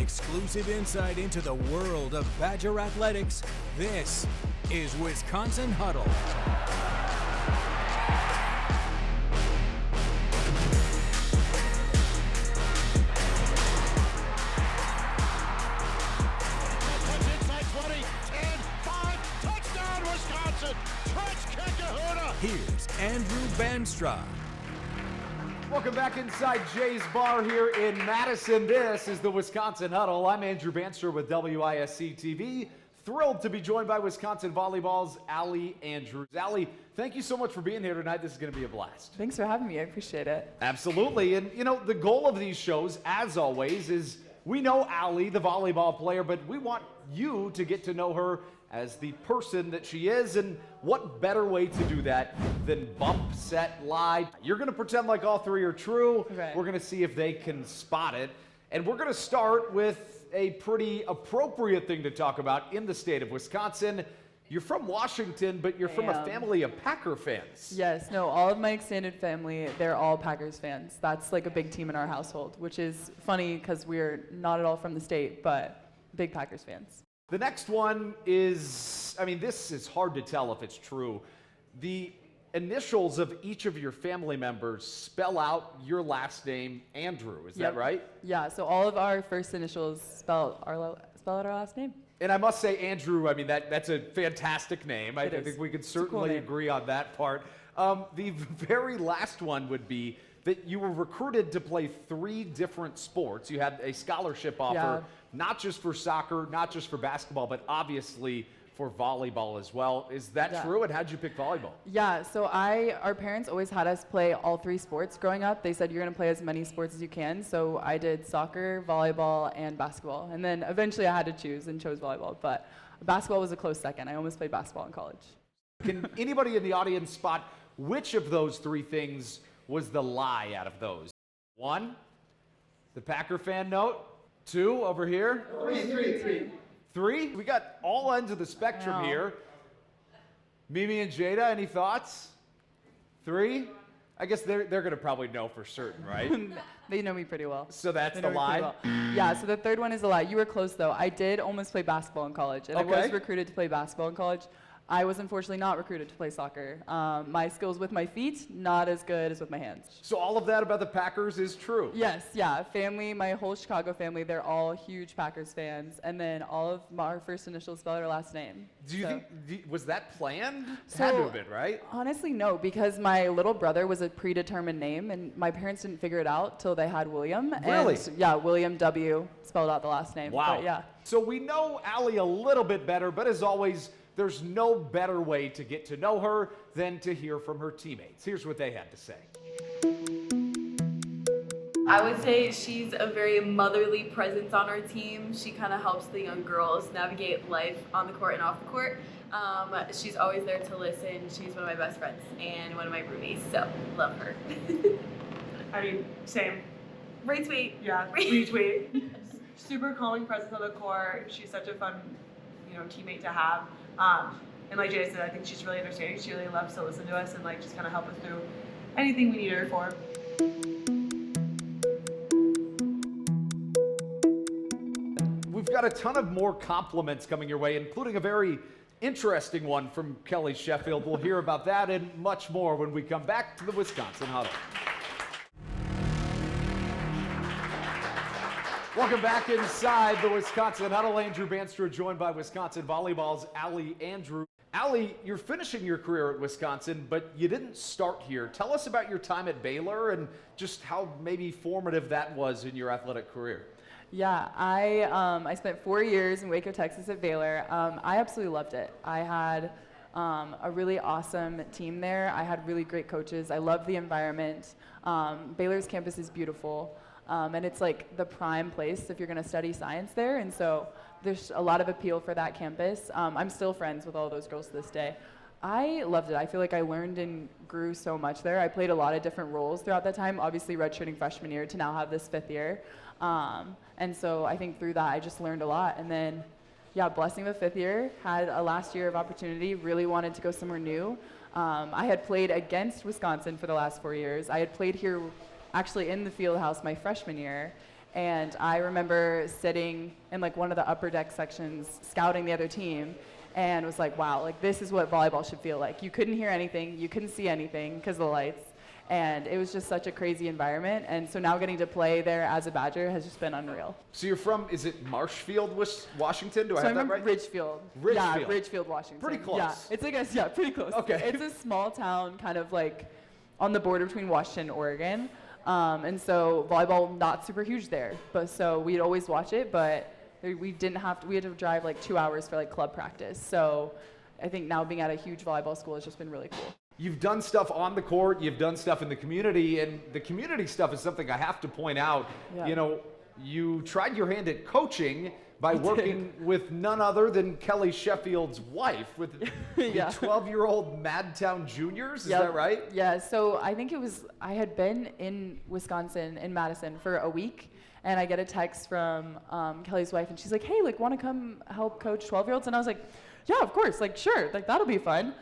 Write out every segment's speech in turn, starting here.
Exclusive insight into the world of Badger athletics. This is Wisconsin Huddle. Here's Andrew Banstra. Welcome back inside Jay's Bar here in Madison. This is the Wisconsin Huddle. I'm Andrew Banstra with WISC TV. Thrilled to be joined by Wisconsin Volleyball's Allie Andrews. Allie, thank you so much for being here tonight. This is going to be a blast. Thanks for having me. I appreciate it. Absolutely. And, you know, the goal of these shows, as always, is we know Allie, the volleyball player, but we want you to get to know her as the person that she is, and what better way to do that than bump, set, lie. You're going to pretend like all three are true. Right. We're going to see if they can spot it. And we're going to start with a pretty appropriate thing to talk about in the state of Wisconsin. You're from Washington, but you're from a family of Packer fans. Yes, no, all of my extended family, they're all Packers fans. That's like a big team in our household, which is funny because we're not at all from the state, but big Packers fans. The next one is, I mean, this is hard to tell if it's true. The initials of each of your family members spell out your last name, Andrew. Is that right? Yeah, so all of our first initials spell out our last name. And I must say, Andrew, I mean, that's a fantastic name. I think we could certainly agree on that part. The very last one would be that you were recruited to play 3 different sports. You had a scholarship offer, not just for soccer, not just for basketball, but obviously for volleyball as well. Is that true? And how'd you pick volleyball? Yeah, so our parents always had us play all 3 sports growing up. They said you're going to play as many sports as you can. So I did soccer, volleyball, and basketball. And then eventually I had to choose and chose volleyball. But basketball was a close second. I almost played basketball in college. Can anybody in the audience spot which of those 3 things was the lie out of those? 1, the Packer fan note. 2, over here. 3? We got all ends of the spectrum here. Mimi and Jada, any thoughts? 3? I guess they're going to probably know for certain, right? They know me pretty well. So that's the lie? Well. Yeah, so the third one is a lie. You were close, though. I did almost play basketball in college, and I was recruited to play basketball in college. I was unfortunately not recruited to play soccer. My skills with my feet, not as good as with my hands. So all of that about the Packers is true? Yes, yeah. Family, my whole Chicago family, they're all huge Packers fans. And then all of our first initials spell our last name. Do you think, was that planned? So, had to have been, right? Honestly, no, because my little brother was a predetermined name, and my parents didn't figure it out till they had William. Really? And, yeah, William W. spelled out the last name. Wow. But, yeah. So we know Allie a little bit better, but as always, there's no better way to get to know her than to hear from her teammates. Here's what they had to say. I would say she's a very motherly presence on our team. She kind of helps the young girls navigate life on the court and off the court. She's always there to listen. She's one of my best friends and one of my roomies, so love her. I mean, same. Retweet. Yeah, retweet. Super calming presence on the court. She's such a fun, teammate to have. And like Jada said, I think she's really understanding. She really loves to listen to us and just kind of help us through anything we need her for. We've got a ton of more compliments coming your way, including a very interesting one from Kelly Sheffield. We'll hear about that and much more when we come back to the Wisconsin Huddle. Welcome back inside the Wisconsin Huddle. Andrew Banstra joined by Wisconsin Volleyball's Allie Andrews. Allie, you're finishing your career at Wisconsin, but you didn't start here. Tell us about your time at Baylor and just how maybe formative that was in your athletic career. Yeah, I spent 4 years in Waco, Texas at Baylor. I absolutely loved it. I had a really awesome team there. I had really great coaches. I loved the environment. Baylor's campus is beautiful. And it's like the prime place if you're going to study science there. And so there's a lot of appeal for that campus. I'm still friends with all those girls to this day. I loved it. I feel like I learned and grew so much there. I played a lot of different roles throughout that time, obviously redshirting freshman year to now have this 5th year. And so I think through that I just learned a lot. And then, blessing of the 5th year, had a last year of opportunity, really wanted to go somewhere new. I had played against Wisconsin for the last 4 years. I had played here actually in the field house my freshman year. And I remember sitting in like one of the upper deck sections scouting the other team and was like, wow, like this is what volleyball should feel like. You couldn't hear anything, you couldn't see anything because of the lights. And it was just such a crazy environment. And so now getting to play there as a Badger has just been unreal. So you're from, is it Marshfield, Washington? Do I have that right? Ridgefield. Ridgefield. Yeah, Ridgefield, Washington. Pretty close. Yeah, it's like pretty close. Okay. It's a small town kind of like on the border between Washington and Oregon. And so volleyball not super huge there. But so we'd always watch it, but we had to drive like 2 hours for like club practice. So I think now being at a huge volleyball school has just been really cool. You've done stuff on the court, you've done stuff in the community, and the community stuff is something I have to point out. Yeah. You know, you tried your hand at coaching by working with none other than Kelly Sheffield's wife, with the Yeah. 12-year-old Madtown Juniors, is Yep. that right? Yeah, so I think I had been in Wisconsin, in Madison, for a week, and I get a text from Kelly's wife, and she's like, hey, like, want to come help coach 12-year-olds? And I was like, yeah, of course, like, sure, like, that'll be fun.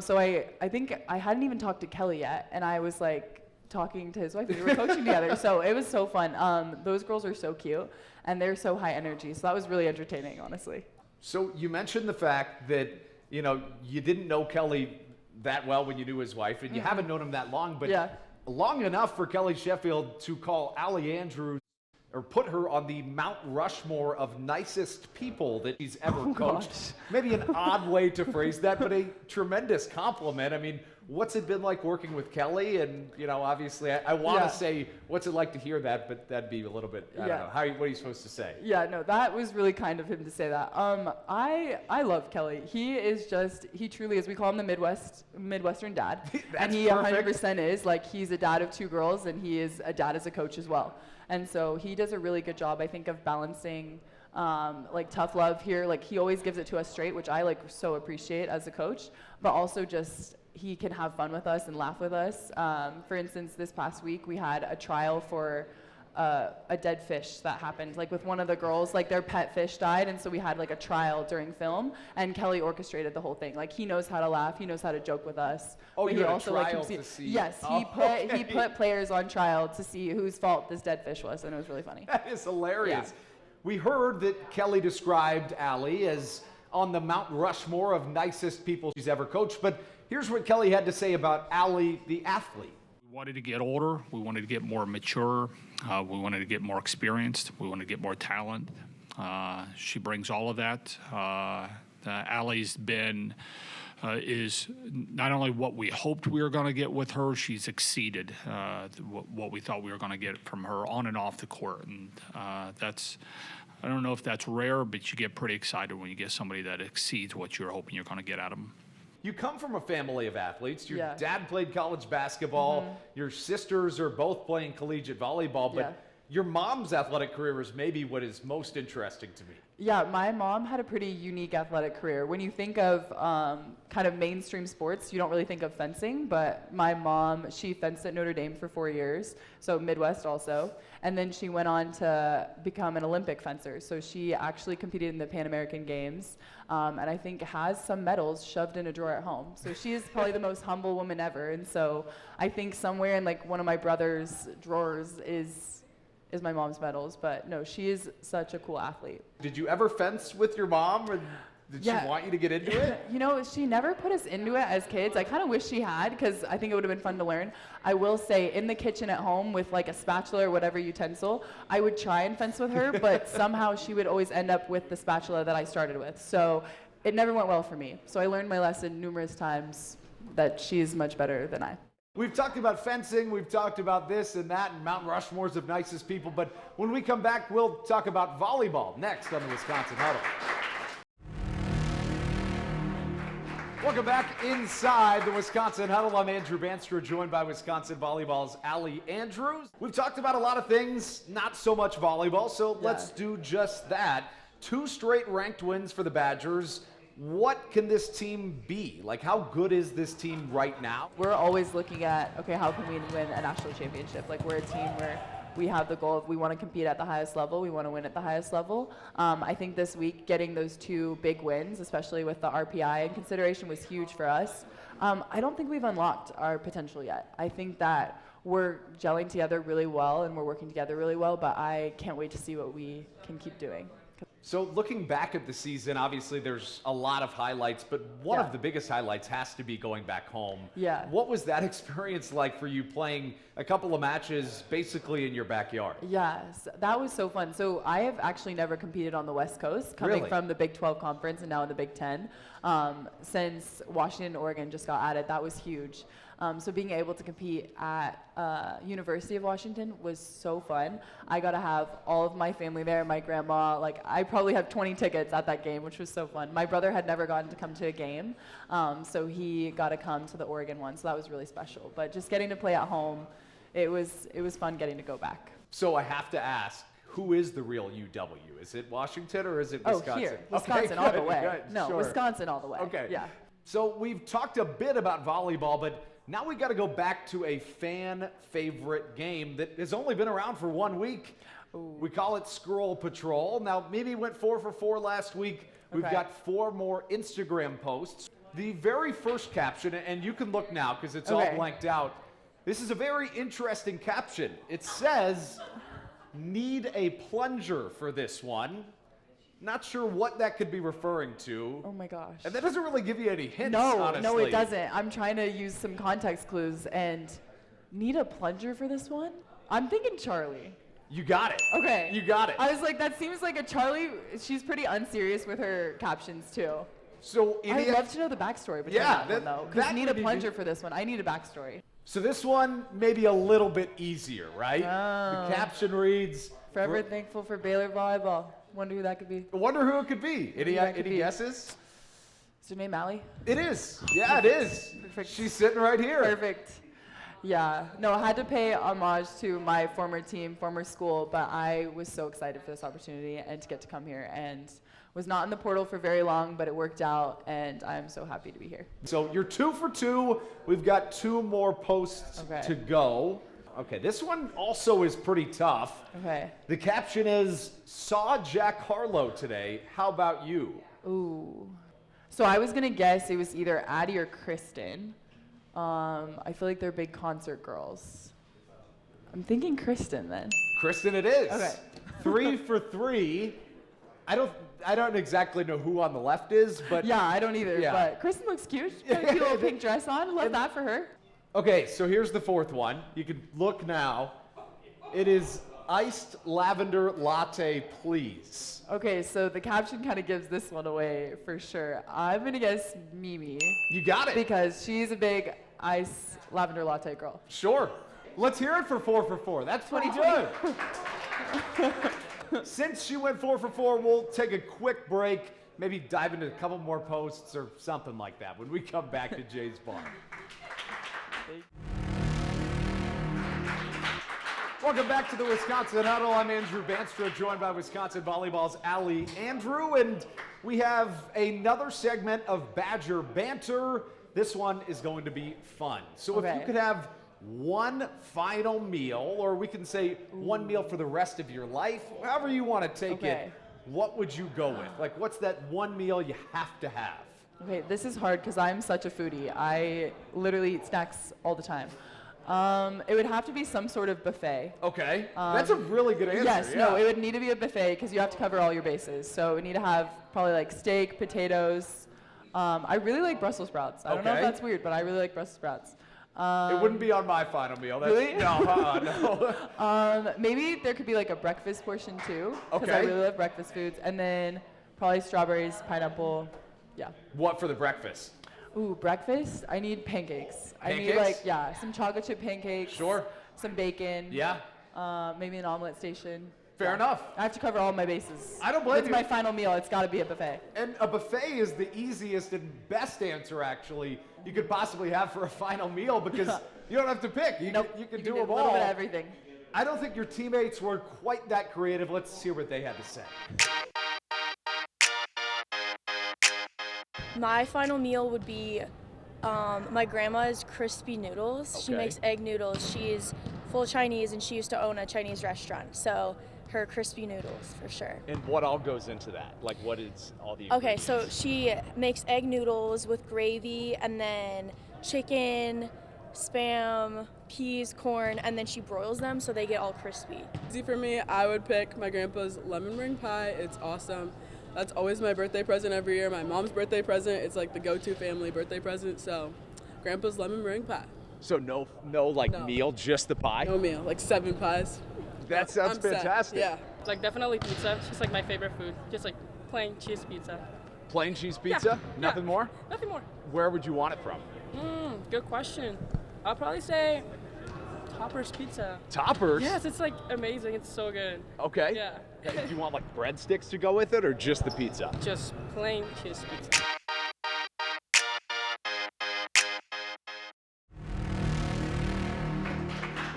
So I think I hadn't even talked to Kelly yet, and I was like talking to his wife. We were coaching together, so it was so fun. Those girls are so cute, and they're so high energy, so that was really entertaining, honestly. So you mentioned the fact that, you know, you didn't know Kelly that well when you knew his wife, and you haven't known him that long, but Yeah. long enough for Kelly Sheffield to call Allie Andrews, or put her on the Mount Rushmore of nicest people that he's ever coached. Gosh. Maybe an odd way to phrase that, but a tremendous compliment. I mean, what's it been like working with Kelly? And, you know, obviously, I want to Yeah. say, what's it like to hear that? But that'd be a little bit, I don't know. What are you supposed to say? Yeah, no, that was really kind of him to say that. I love Kelly. He truly is. We call him the Midwestern dad. And he perfect. 100% is. Like, he's a dad of 2 girls, and he is a dad as a coach as well. And so he does a really good job, I think, of balancing like tough love here. Like, he always gives it to us straight, which I like so appreciate as a coach, but also just he can have fun with us and laugh with us. For instance, this past week we had a trial for a dead fish that happened, like with one of the girls, like their pet fish died, and so we had like a trial during film, and Kelly orchestrated the whole thing. Like, he knows how to laugh, he knows how to joke with us. Oh, but you he had a also trial like to see. Yes, Oh, he put players on trial to see whose fault this dead fish was, and it was really funny. That is hilarious. Yeah. We heard that Kelly described Allie as on the Mount Rushmore of nicest people she's ever coached, but here's what Kelly had to say about Allie, the athlete. We wanted to get older. We wanted to get more mature. We wanted to get more experienced. We wanted to get more talent. She brings all of that. Allie's been is not only what we hoped we were going to get with her, she's exceeded what we thought we were going to get from her on and off the court. And that's, I don't know if that's rare, but you get pretty excited when you get somebody that exceeds what you're hoping you're going to get out of them. You come from a family of athletes. Your Yeah. dad played college basketball. Mm-hmm. Your sisters are both playing collegiate volleyball, but Yeah. your mom's athletic career is maybe what is most interesting to me. Yeah, my mom had a pretty unique athletic career. When you think of kind of mainstream sports, you don't really think of fencing, but my mom, she fenced at Notre Dame for 4 years, so Midwest also, and then she went on to become an Olympic fencer. So she actually competed in the Pan American Games, and I think has some medals shoved in a drawer at home. So she is probably the most humble woman ever, and so I think somewhere in like one of my brother's drawers is my mom's medals, but no, she is such a cool athlete. Did you ever fence with your mom, or did Yeah. she want you to get into it? You know, she never put us into it as kids. I kind of wish she had, because I think it would have been fun to learn. I will say, in the kitchen at home with like a spatula or whatever utensil, I would try and fence with her, but somehow she would always end up with the spatula that I started with. So it never went well for me. So I learned my lesson numerous times that she's much better than I. We've talked about fencing, we've talked about this and that, and Mount Rushmores of nicest people, but when we come back, we'll talk about volleyball next on the Wisconsin Huddle. Welcome back inside the Wisconsin Huddle. I'm Andrew Banstra, joined by Wisconsin Volleyball's Allie Andrews. We've talked about a lot of things, not so much volleyball, so let's do just that. 2 straight ranked wins for the Badgers. What can this team be? Like, how good is this team right now? We're always looking at, okay, how can we win a national championship? Like, we're a team where we have the goal of we want to compete at the highest level, we want to win at the highest level. I think this week getting those 2 big wins, especially with the RPI in consideration, was huge for us. I don't think we've unlocked our potential yet. I think that we're gelling together really well and we're working together really well, but I can't wait to see what we can keep doing. So looking back at the season, obviously there's a lot of highlights, but one of the biggest highlights has to be going back home. Yeah. What was that experience like for you playing a couple of matches basically in your backyard? Yes, that was so fun. So I have actually never competed on the West Coast, coming Really? from the Big 12 conference and now in the Big 10. Since Washington and Oregon just got added, that was huge. So being able to compete at University of Washington was so fun. I got to have all of my family there, my grandma. Like, I probably have 20 tickets at that game, which was so fun. My brother had never gotten to come to a game, so he got to come to the Oregon one, so that was really special. But just getting to play at home, it was fun getting to go back. So I have to ask, who is the real UW? Is it Washington or is it Wisconsin? Oh, here, Wisconsin Okay, all the good, way. good, No, sure. Wisconsin all the way. Okay. Yeah. So we've talked a bit about volleyball, but now we got to go back to a fan favorite game that has only been around for 1 week. Ooh. We call it Scroll Patrol. Now, maybe went 4 for 4 last week. We've Okay. got 4 more Instagram posts. The very first caption, and you can look now because it's all Okay. blanked out. This is a very interesting caption. It says, "Need a plunger for this one." Not sure what that could be referring to. Oh my gosh. And that doesn't really give you any hints, No, honestly. no, it doesn't. I'm trying to use some context clues and need a plunger for this one? I'm thinking Charlie. You got it. Okay. You got it. I was like, that seems like a Charlie. She's pretty unserious with her captions too. So I'd love to know the backstory behind Yeah, that one though. Because that need a would be plunger for this one. I need a backstory. So this one maybe a little bit easier, right? Oh. The caption reads, Forever thankful for Baylor volleyball. Wonder who that could be. I wonder who it could be. Any that could be. guesses? Is her name Allie? It is. Yeah, it is. Perfect. She's sitting right here. Perfect. Yeah. No, I had to pay homage to my former team, former school, but I was so excited for this opportunity and to get to come here, and was not in the portal for very long, but it worked out, and I'm so happy to be here. So you're 2 for 2. We've got 2 more posts Okay. to go. Okay, this one also is pretty tough. Okay. The caption is, "Saw Jack Harlow today. How about you?" Ooh. So I was gonna guess it was either Addie or Kristen. I feel like they're big concert girls. I'm thinking Kristen then. Kristen it is. Okay. 3 for 3. I don't exactly know who on the left is, but Yeah, I don't either, Yeah. but Kristen looks cute. She's got a cute little pink dress on. Love that for her. okay, so here's the 4th one. You can look now. It is iced lavender latte, please. Okay, so the caption kind of gives this one away for sure. I'm gonna guess Mimi You got it. because she's a big ice lavender latte girl. Sure. Let's hear it for 4 for 4. That's pretty good. Since she went 4 for 4, we'll take a quick break, maybe dive into a couple more posts or something like that when we come back to Jay's Bar. Welcome back to the Wisconsin Huddle. I'm Andrew Banstra, joined by Wisconsin Volleyball's Allie Andrew, and we have another segment of Badger Banter. This one is going to be fun. So if Okay. you could have one final meal, or we can say one meal for the rest of your life, however you want to take Okay. it, what would you go with? Like, what's that one meal you have to have? Okay, this is hard because I'm such a foodie. I literally eat snacks all the time. It would have to be some sort of buffet. Okay, that's a really good answer. Yes, yeah. no, it would need to be a buffet because you have to cover all your bases. So we need to have probably like steak, potatoes. I really like Brussels sprouts. I don't know if Okay. that's weird, but I really like Brussels sprouts. It wouldn't be on my final meal. That's, Really? No, no. Maybe there could be like a breakfast portion too, because I Okay. really love breakfast foods. And then probably strawberries, pineapple. Yeah. What for the breakfast? Ooh, breakfast? I need pancakes. I need Pancakes? like, yeah, some chocolate chip pancakes. Sure. Some bacon. Yeah. Maybe an omelet station. Fair Yeah. enough. I have to cover all my bases. I don't blame It's you. my final meal. It's got to be a buffet. And a buffet is the easiest and best answer, actually, you could possibly have for a final meal because you don't have to pick. You, Nope. can, you can You do can them a little all. bit of everything. I don't think your teammates were quite that creative. Let's hear what they had to say. My final meal would be my grandma's crispy noodles. She Okay. makes egg noodles. She's full Chinese and she used to own a Chinese restaurant. So her crispy noodles for sure. And what all goes into that? Like, what is all the Okay, ingredients? so she makes egg noodles with gravy and then chicken, Spam, peas, corn, and then she broils them so they get all crispy. Easy for me, I would pick my grandpa's lemon meringue pie. It's awesome. That's always my birthday present every year. My mom's birthday present. It's like the go-to family birthday present. So, grandpa's lemon meringue pie. So no meal, just the pie? No meal, like 7 pies. That sounds I'm set. fantastic. Yeah. It's like definitely pizza. It's just like my favorite food. Just like plain cheese pizza. Plain cheese pizza? Yeah. Nothing more? Nothing more. Where would you want it from? Good question. I'll probably say Topper's Pizza. Toppers? Yes, it's like amazing. It's so good. Okay. Yeah. Do you want like breadsticks to go with it or just the pizza? Just plain cheese pizza.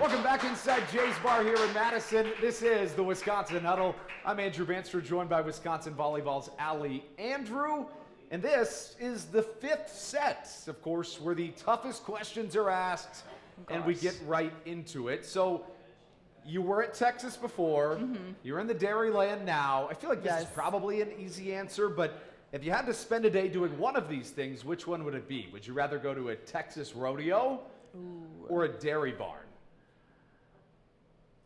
Welcome back inside Jay's Bar here in Madison. This is the Wisconsin Huddle. I'm Andrew Banster, joined by Wisconsin Volleyball's Allie Andrew. And this is the 5th set, of course, where the toughest questions are asked and we get right into it. So you were at Texas before. You're in the Dairyland now. I feel like this is probably an easy answer, but if you had to spend a day doing one of these things, which one would it be? Would you rather go to a Texas rodeo or a dairy barn?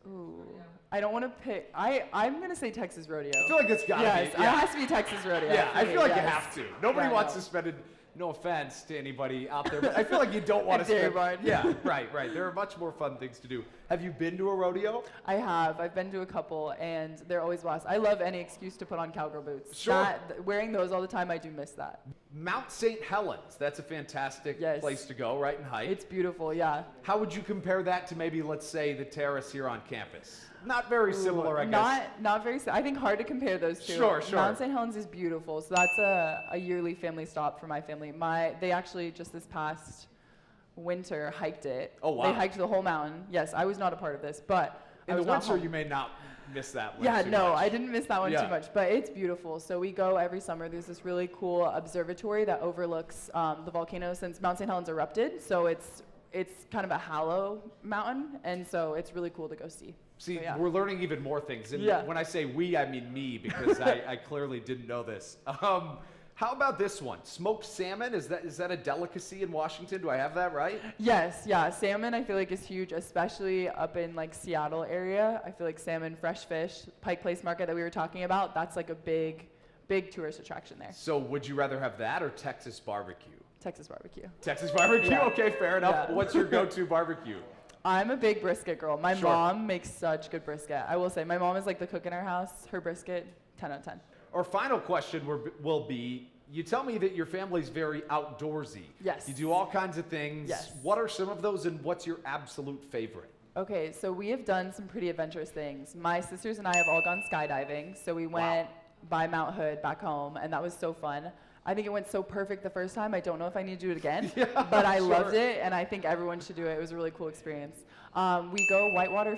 Ooh, I don't want to pick. I'm going to say Texas Rodeo. I feel like it's got to yes, be. It has to be Texas Rodeo. Yeah, I feel like you yes. have to. Nobody wants to spend it. No offense to anybody out there, but I feel like you don't want to dairy spend. barn. Yeah, right. There are much more fun things to do. Have you been to a rodeo? I have. I've been to a couple, and they're always blast. I love any excuse to put on cowgirl boots. Sure. Wearing those all the time, I do miss that. Mount St. Helens. That's a fantastic place to go, right, and hike. It's beautiful, yeah. How would you compare that to maybe, let's say, the terrace here on campus? Not very similar, I guess. Not very. I think hard to compare those two. Sure. Mount St. Helens is beautiful, so that's a yearly family stop for my family. They actually just this past winter hiked it. Oh wow! They hiked the whole mountain. Yes, I was not a part of this, but in the winter you may not miss that one. Yeah, too no, much. I didn't miss that one too much, but it's beautiful. So we go every summer. There's this really cool observatory that overlooks the volcano since Mount St. Helens erupted. So it's kind of a hollow mountain, and so it's really cool to go see. See, so, yeah. We're learning even more things. And when I say we, I mean me, because I clearly didn't know this. How about this one? Smoked salmon, is that a delicacy in Washington? Do I have that right? Yes, yeah. Salmon I feel like is huge, especially up in like Seattle area. I feel like salmon, fresh fish, Pike Place Market that we were talking about, that's like a big tourist attraction there. So would you rather have that or Texas barbecue? Texas barbecue. Texas barbecue? Yeah. Okay, fair enough. Yeah. What's your go-to barbecue? I'm a big brisket girl. My mom makes such good brisket. I will say, my mom is like the cook in our house. Her brisket, 10 out of 10. Our final question will be, you tell me that your family's very outdoorsy. Yes. You do all kinds of things. Yes. What are some of those and what's your absolute favorite? Okay, so we have done some pretty adventurous things. My sisters and I have all gone skydiving. So we went by Mount Hood back home, and that was so fun. I think it went so perfect the first time. I don't know if I need to do it again, but I loved it, and I think everyone should do it. It was a really cool experience. We go whitewater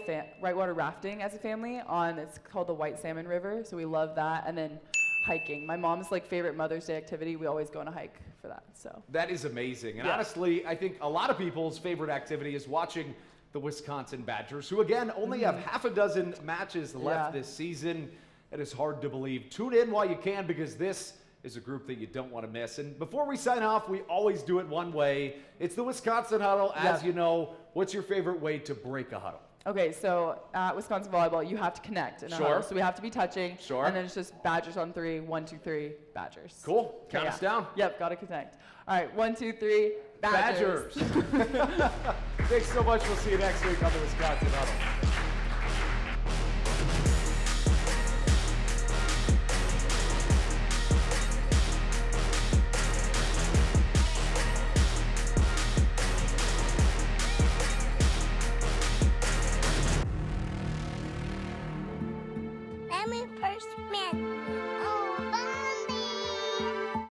rafting as a family it's called the White Salmon River, so we love that. And then hiking. My mom's like favorite Mother's Day activity. We always go on a hike for that. So that is amazing. And honestly, I think a lot of people's favorite activity is watching the Wisconsin Badgers, who again only have half a dozen matches left this season. It is hard to believe. Tune in while you can, because this is a group that you don't want to miss. And before we sign off, we always do it one way. It's the Wisconsin Huddle. As you know, what's your favorite way to break a huddle? Okay, so at Wisconsin Volleyball, you have to connect in a huddle. So we have to be touching. And then it's just Badgers on 3. 1, 2, 3, Badgers. Cool. Count us down. Yep, got to connect. All right, 1, 2, 3, Badgers. Thanks so much. We'll see you next week on the Wisconsin Huddle. Family first man.